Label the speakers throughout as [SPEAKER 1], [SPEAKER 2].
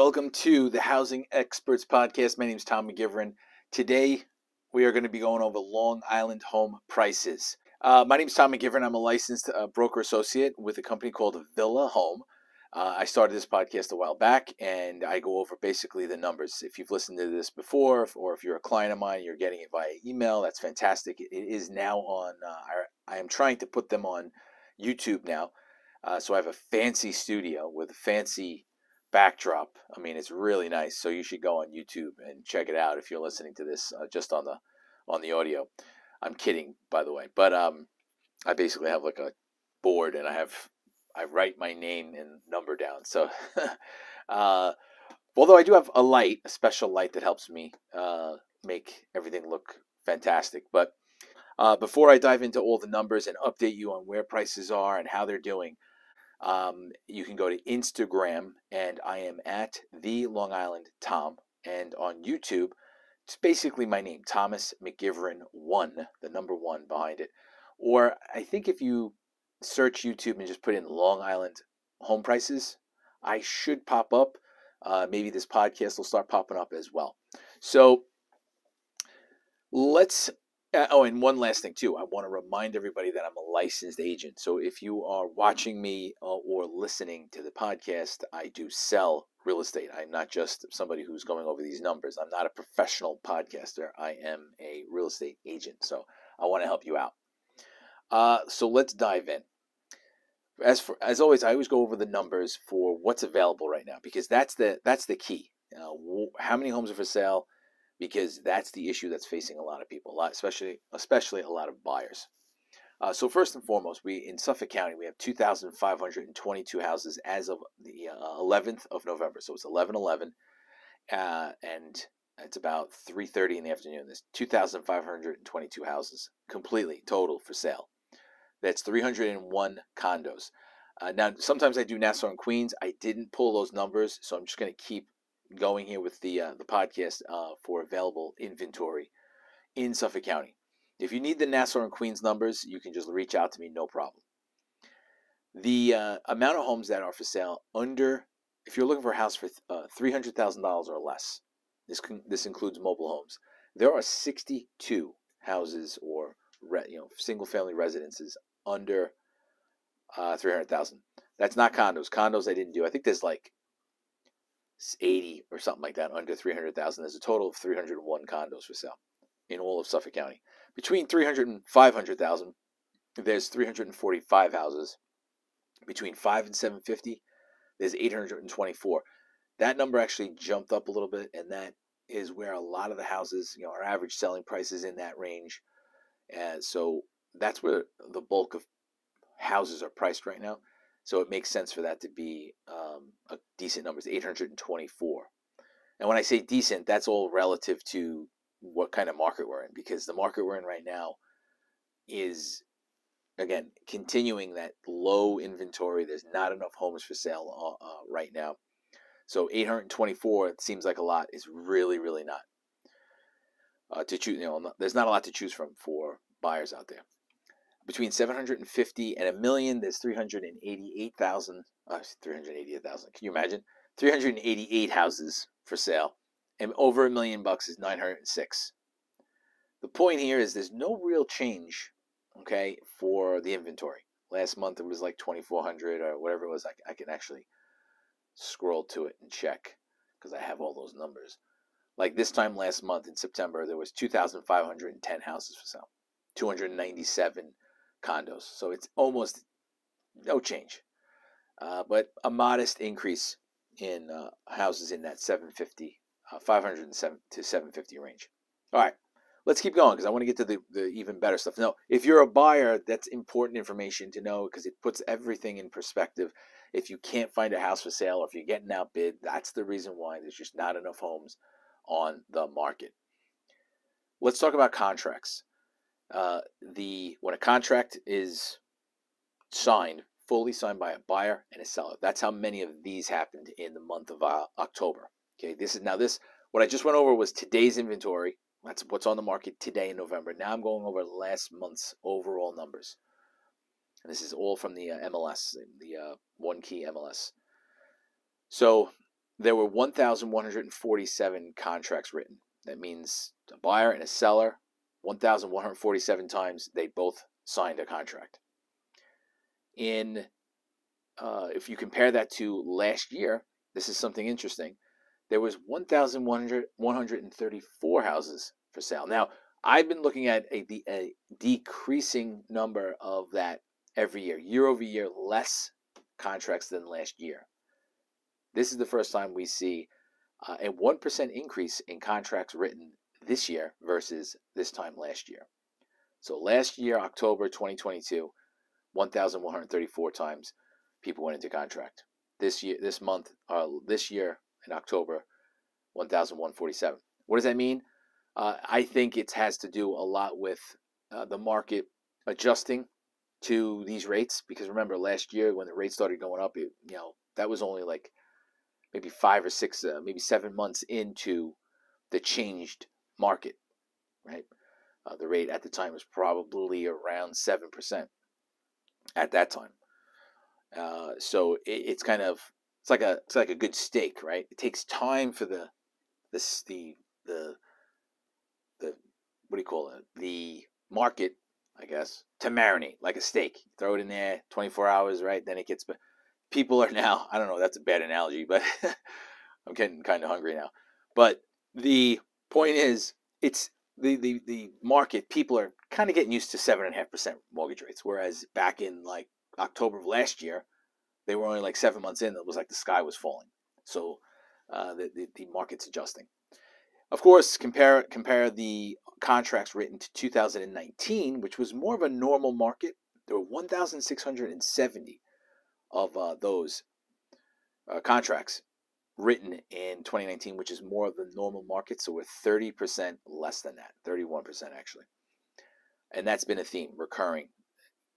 [SPEAKER 1] Welcome to the Housing Experts Podcast. My name is Tom McGiveron. Today, we are going to be going over Long Island home prices. My name is Tom McGiveron. I'm a licensed broker associate with a company called Villa Home. I started this podcast a while back, and I go over basically the numbers. If you've listened to this before, or if you're a client of mine, you're getting it via email, that's fantastic. It is now on, I am trying to put them on YouTube now. So I have a fancy studio with a fancy backdrop. I mean, it's really nice. So you should go on YouTube and check it out if you're listening to this just on the audio. I'm kidding, by the way, but I basically have like a board, and I write my name and number down. So although I do have a special light that helps me make everything look fantastic. But before I dive into all the numbers and update you on where prices are and how they're doing, you can go to Instagram, and I am at the Long Island Tom, and on YouTube, it's basically my name, Thomas McGiveron 1, the number 1 behind it. Or I think if you search YouTube and just put in Long Island home prices, I should pop up. Maybe this podcast will start popping up as well. So let's and one last thing too. I want to remind everybody that I'm a licensed agent. So if you are watching me or listening to the podcast, I do sell real estate. I'm not just somebody who's going over these numbers. I'm not a professional podcaster. I am a real estate agent. So I want to help you out. So let's dive in. As always, I always go over the numbers for what's available right now, because that's the key. How many homes are for sale? Because that's the issue that's facing a lot of people, especially a lot of buyers. So first and foremost, in Suffolk County, we have 2,522 houses as of the 11th of November. So it's 11/11, and it's about 3:30 in the afternoon. There's 2,522 houses completely total for sale. That's 301 condos. Now, sometimes I do Nassau and Queens. I didn't pull those numbers, so I'm just going to keep going here with the podcast for available inventory in Suffolk County. If you need the Nassau and Queens numbers, you can just reach out to me, no problem. The amount of homes that are for sale if you're looking for a house for $300,000 or less, this includes mobile homes. There are 62 houses or single-family residences under 300,000. That's not condos. Condos I didn't do. I think there's like 80 or something like that under 300,000. There's a total of 301 condos for sale in all of Suffolk County. Between 300 and 500,000, there's 345 houses. Between 5 and 750, there's 824. That number actually jumped up a little bit, and that is where a lot of the houses, our average selling price is in that range. And so that's where the bulk of houses are priced right now. So it makes sense for that to be a decent number. It's 824. And when I say decent, that's all relative to what kind of market we're in, because the market we're in right now is, again, continuing that low inventory. There's not enough homes for sale right now. So 824, it seems like a lot, is really, really not. To choose, there's not a lot to choose from for buyers out there. Between 750 and $1 million, there's 388,000. 388,000. Can you imagine? 388 houses for sale, and over $1 million is 906. The point here is there's no real change, okay, for the inventory. Last month it was like 2,400 or whatever it was. I can actually scroll to it and check because I have all those numbers. Like this time last month in September, there was 2,510 houses for sale, 297 condos. So it's almost no change, but a modest increase in houses in that 500 to 750 range. All right, let's keep going because I want to get to the even better stuff. Now, if you're a buyer, that's important information to know because it puts everything in perspective. If you can't find a house for sale or if you're getting outbid, that's the reason why there's just not enough homes on the market. Let's talk about contracts. When a contract is signed, fully signed by a buyer and a seller, that's how many of these happened in the month of October. Okay, what I just went over was today's inventory. That's what's on the market today in November. Now I'm going over last month's overall numbers. And this is all from the MLS, the One Key MLS. So there were 1,147 contracts written. That means a buyer and a seller, 1,147 times they both signed a contract. If you compare that to last year, this is something interesting. There was 1,134 houses for sale. Now, I've been looking at a decreasing number of that every year. Year over year, less contracts than last year. This is the first time we see a 1% increase in contracts written this year versus this time last year. So last year, October 2022, 1,134 times people went into contract. This year in October, 1,147. What does that mean? I think it has to do a lot with the market adjusting to these rates, because remember last year when the rates started going up, that was only like maybe 5 or 6, maybe 7 months into the changed market, right? The rate at the time was probably around 7% at that time. So it's like a good steak, right? It takes time for the what do you call it? The market, I guess, to marinate like a steak. Throw it in there 24 hours, right? Then it gets. People are now. I don't know. That's a bad analogy, but I'm getting kind of hungry now. But the point is, it's the market. People are kind of getting used to 7.5% mortgage rates, whereas back in like October of last year, they were only like 7 months in. It was like the sky was falling. So the market's adjusting. Of course, compare the contracts written to 2019, which was more of a normal market. There were 1,670 of those contracts written in 2019, which is more of the normal market. So we're 30% less than that, 31% actually. And that's been a theme, recurring.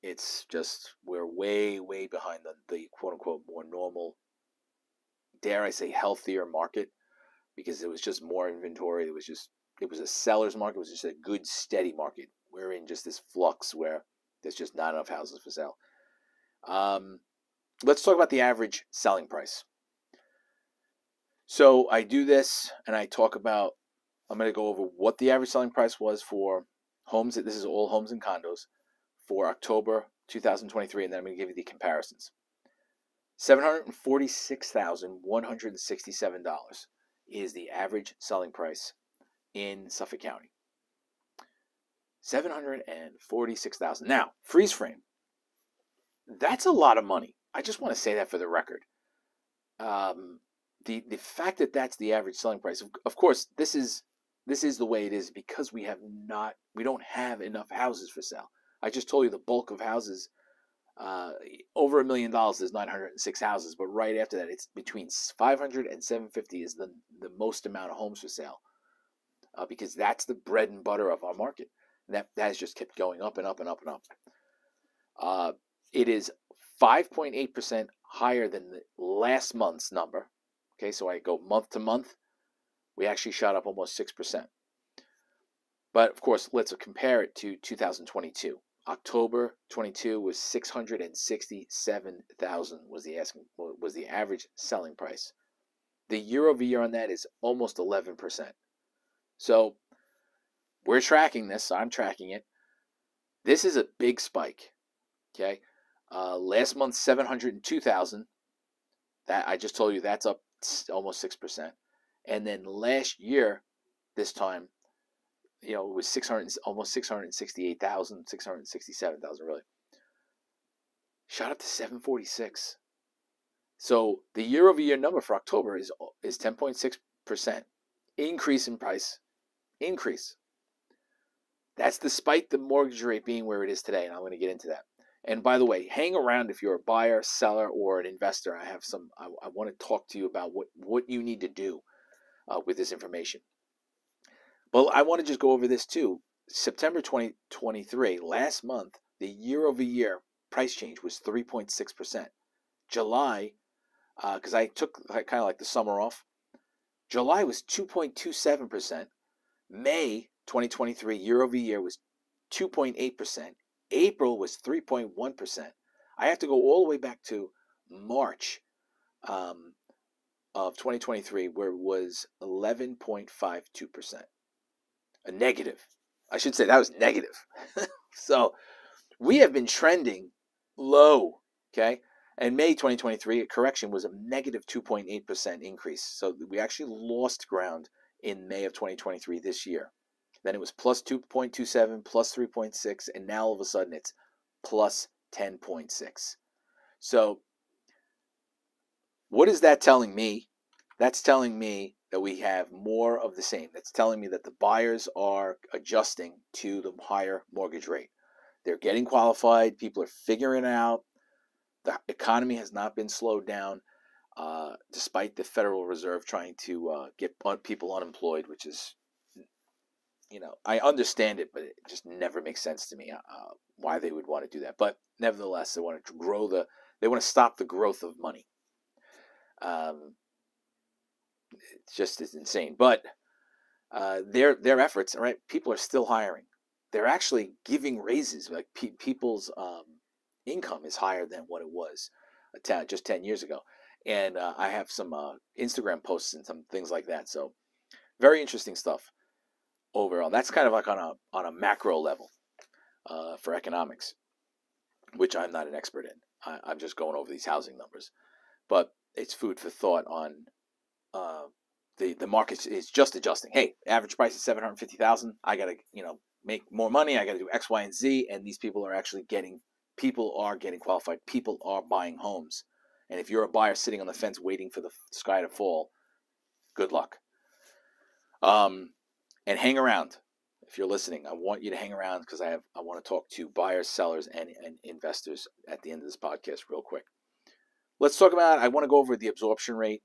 [SPEAKER 1] It's just we're way, way behind the quote-unquote more normal, dare I say, healthier market, because it was just more inventory. It was a seller's market. It was just a good, steady market. We're in just this flux where there's just not enough houses for sale. Let's talk about the average selling price. So I do this and I talk about, I'm going to go over what the average selling price was for homes. This is all homes and condos for October 2023, and then I'm going to give you the comparisons. $746,167 is the average selling price in Suffolk County. $746,000. Now, freeze frame. That's a lot of money. I just want to say that for the record. The fact that that's the average selling price. Of course, this is the way it is because we don't have enough houses for sale. I just told you the bulk of houses, over $1 million is 906 houses, but right after that, it's between 500 and 750 is the most amount of homes for sale, because that's the bread and butter of our market. And that has just kept going up and up and up and up. It is 5.8% higher than the last month's number. Okay, so I go month to month. We actually shot up almost 6%. But of course, let's compare it to 2022. October 22 was 667,000 was the average selling price. The year over year on that is almost 11%. So we're tracking this. I'm tracking it. This is a big spike. Okay, last month 702,000. That I just told you that's up almost 6%. And then last year, this time, it was 668,000, 667,000 really. Shot up to 746. So the year-over-year number for October is 10.6% increase in price. Increase. That's despite the mortgage rate being where it is today, and I'm going to get into that. And by the way, hang around if you're a buyer, seller, or an investor. I want to talk to you about what you need to do with this information. Well, I want to just go over this too. September 2023, last month, the year-over-year price change was 3.6%. July, because I took kind of like the summer off, July was 2.27%. May 2023, year-over-year was 2.8%. April was 3.1%. I have to go all the way back to March of 2023 where it was 11.52%. A negative. I should say that was negative. So we have been trending low, okay? And May 2023, a correction was a negative 2.8% increase. So we actually lost ground in May of 2023 this year. Then it was plus 2.27, plus 3.6, and now all of a sudden it's plus 10.6. So what is that telling me? That's telling me that we have more of the same. That's telling me that the buyers are adjusting to the higher mortgage rate. They're getting qualified. People are figuring it out. The economy has not been slowed down, despite the Federal Reserve trying to get people unemployed, which is, I understand it, but it just never makes sense to me why they would want to do that. But nevertheless, they want to they want to stop the growth of money. It's just is insane. But their efforts, all right, people are still hiring. They're actually giving raises. Like people's income is higher than what it was just 10 years ago. And I have some Instagram posts and some things like that. So very interesting stuff overall. That's kind of like on a macro level for economics, which I'm not an expert in. I'm just going over these housing numbers. But it's food for thought on the market is just adjusting. Hey, average price is 750,000. I got to make more money. I got to do X, Y, and Z. And these people are getting qualified. People are buying homes. And if you're a buyer sitting on the fence waiting for the sky to fall, good luck. And hang around. If you're listening, I want you to hang around because I want to talk to buyers, sellers, and investors at the end of this podcast real quick. Let's talk about, I want to go over the absorption rate.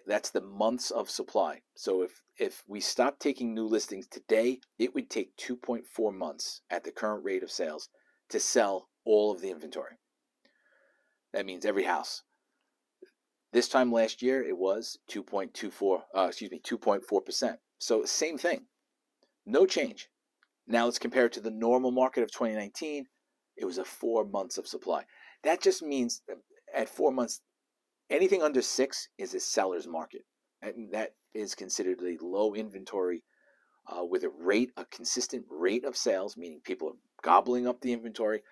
[SPEAKER 1] That's the months of supply. So if we stop taking new listings today, it would take 2.4 months at the current rate of sales to sell all of the inventory. That means every house. This time last year, it was 2.4%. So same thing. No change. Now let's compare it to the normal market of 2019. It was a 4 months of supply. That just means at 4 months, anything under 6 is a seller's market. And that is considered a low inventory with a consistent rate of sales, meaning people are gobbling up the inventory.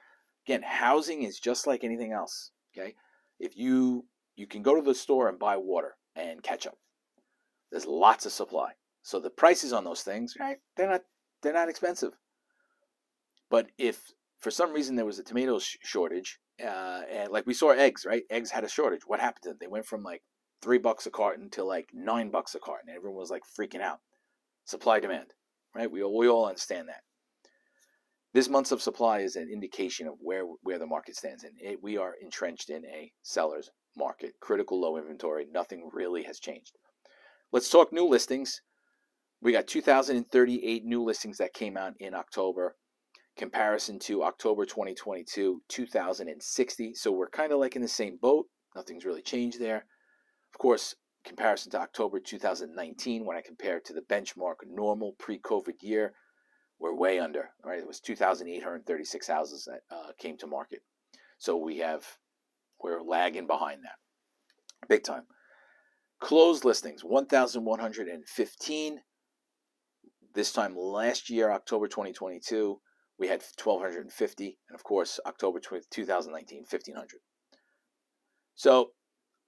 [SPEAKER 1] Again, housing is just like anything else. Okay, if you can go to the store and buy water and ketchup, there's lots of supply. So the prices on those things, right? They're not expensive. But if for some reason there was a tomato shortage, and like we saw eggs, right? Eggs had a shortage. What happened to them? They went from like $3 a carton to like $9 a carton. Everyone was like freaking out. Supply demand, right? We all understand that. This months of supply is an indication of where the market stands. And we are entrenched in a seller's market. Critical low inventory. Nothing really has changed. Let's talk new listings. We got 2,038 new listings that came out in October. Comparison to October 2022, 2,060. So we're kind of like in the same boat. Nothing's really changed there. Of course, comparison to October 2019, when I compare it to the benchmark normal pre-COVID year, we're way under. Right? It was 2,836 houses that came to market. So we're lagging behind that. Big time. Closed listings, 1,115. This time last year, October 2022, we had 1,250. And of course, October 2019, 1,500. So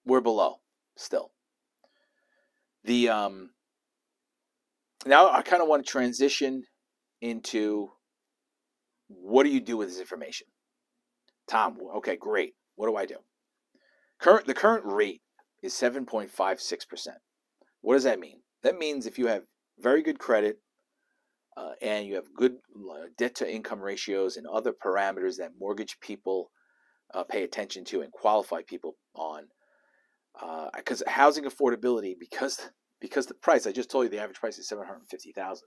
[SPEAKER 1] we're below still. Now I kind of want to transition into what do you do with this information? Tom, okay, great. What do I do? The current rate is 7.56%. What does that mean? That means if you have very good credit and you have good debt to income ratios and other parameters that mortgage people pay attention to and qualify people on, because housing affordability, because the price, I just told you the average price is $750,000.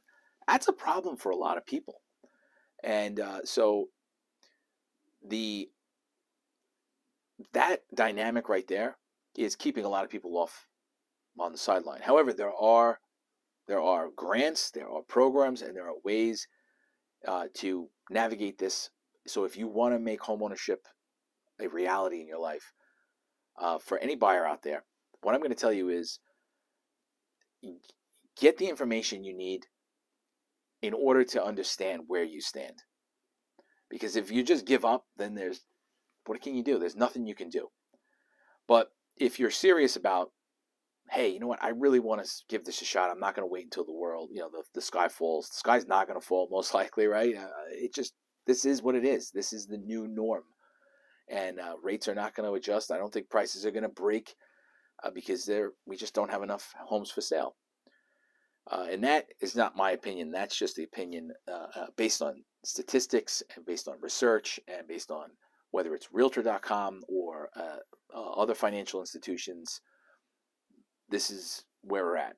[SPEAKER 1] That's a problem for a lot of people. And so that dynamic right there is keeping a lot of people off on the sideline. However, there are grants, there are programs, and there are ways to navigate this. So if you want to make homeownership a reality in your life, for any buyer out there, what I'm going to tell you is get the information you need in order to understand where you stand. Because if you just give up, then what can you do? There's nothing you can do. But if you're serious about, hey, you know what? I really want to give this a shot. I'm not going to wait until the world, the sky falls. The sky's not going to fall, most likely, right? This is what it is. This is the new norm. And rates are not going to adjust. I don't think prices are going to break because we just don't have enough homes for sale. And that is not my opinion. That's just the opinion based on statistics and based on research and based on whether it's Realtor.com or other financial institutions. This is where we're at.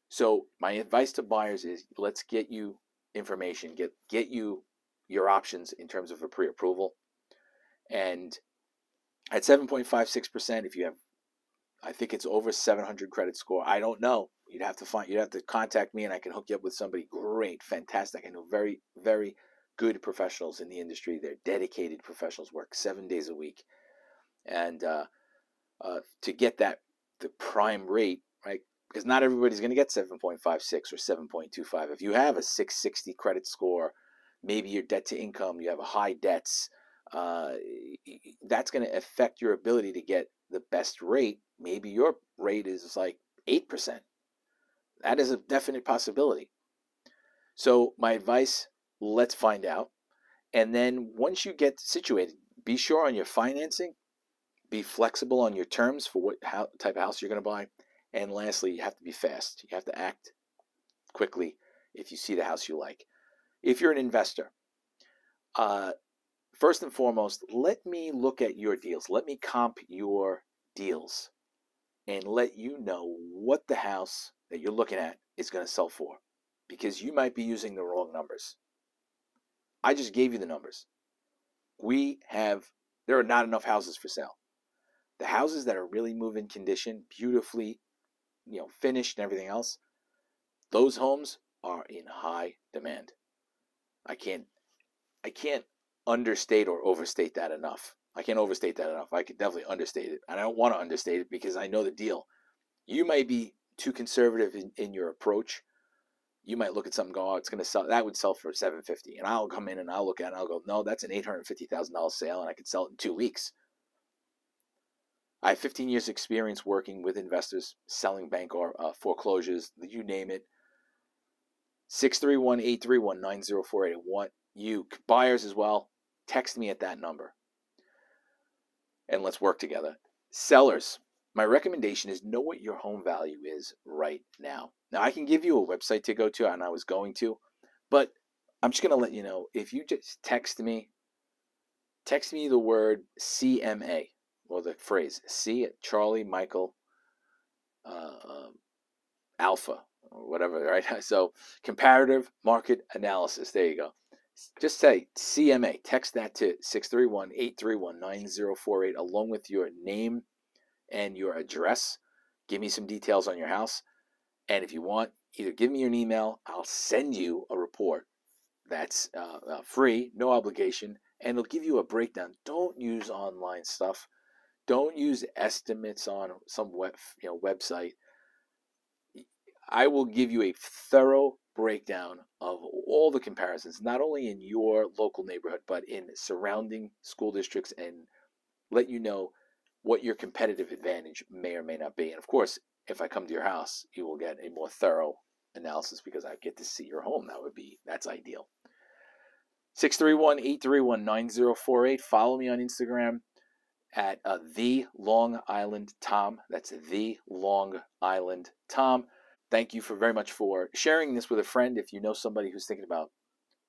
[SPEAKER 1] So my advice to buyers is let's get you information, get you your options in terms of a pre-approval. And at 7.56%, if you have, I think it's over 700 credit score. I don't know. You'd have to contact me and I can hook you up with somebody great, fantastic. I know very, very good professionals in the industry. They're dedicated professionals, work 7 days a week. And to get the prime rate, right? Because not everybody's going to get 7.56 or 7.25. If you have a 660 credit score, maybe your debt to income, you have a high debts, that's going to affect your ability to get the best rate. Maybe your rate is like 8%. That is a definite possibility. So my advice, let's find out. And then once you get situated, be sure on your financing, be flexible on your terms for what type of house you're going to buy. And lastly, you have to be fast. You have to act quickly if you see the house you like. If you're an investor, first and foremost, let me look at your deals. Let me comp your deals and let you know what the house that you're looking at is going to sell for, because you might be using the wrong numbers. I just gave you the numbers. There are not enough houses for sale. The houses that are really move-in condition, beautifully, finished and everything else, those homes are in high demand. I can't understate or overstate that enough. I can't overstate that enough. I could definitely understate it. And I don't want to understate it because I know the deal. You might be too conservative in your approach. You might look at something and go, oh, it's going to sell. That would sell for $750,000. And I'll come in and I'll look at it and I'll go, no, that's an $850,000 sale and I could sell it in 2 weeks. I have 15 years experience working with investors, selling bank or foreclosures, you name it. 631-831-9048. I want you, buyers as well, text me at that number and let's work together. Sellers, my recommendation is know what your home value is right now. Now, I can give you a website to go to, and I was going to, but I'm just going to let you know, if you just text me the word CMA, or the phrase C, Charlie, Michael, Alpha, or whatever, right? So comparative market analysis. There you go. Just say CMA. Text that to 631-831-9048 along with your name and your address. Give me some details on your house. And if you want, either give me an email. I'll send you a report that's free, no obligation, and it'll give you a breakdown. Don't use online stuff. Don't use estimates on some website. I will give you a thorough breakdown of all the comparisons, not only in your local neighborhood, but in surrounding school districts, and let you know what your competitive advantage may or may not be. And of course, if I come to your house, you will get a more thorough analysis because I get to see your home. That's ideal. 631-831-9048. Follow me on Instagram at The Long Island Tom. That's The Long Island Tom. Thank you very much for sharing this with a friend. If you know somebody who's thinking about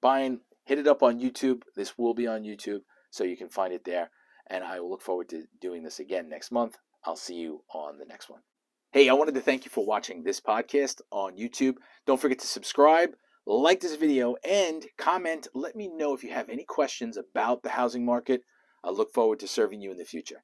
[SPEAKER 1] buying, hit it up on YouTube. This will be on YouTube, so you can find it there. And I will look forward to doing this again next month. I'll see you on the next one. Hey, I wanted to thank you for watching this podcast on YouTube. Don't forget to subscribe, like this video, and comment. Let me know if you have any questions about the housing market. I look forward to serving you in the future.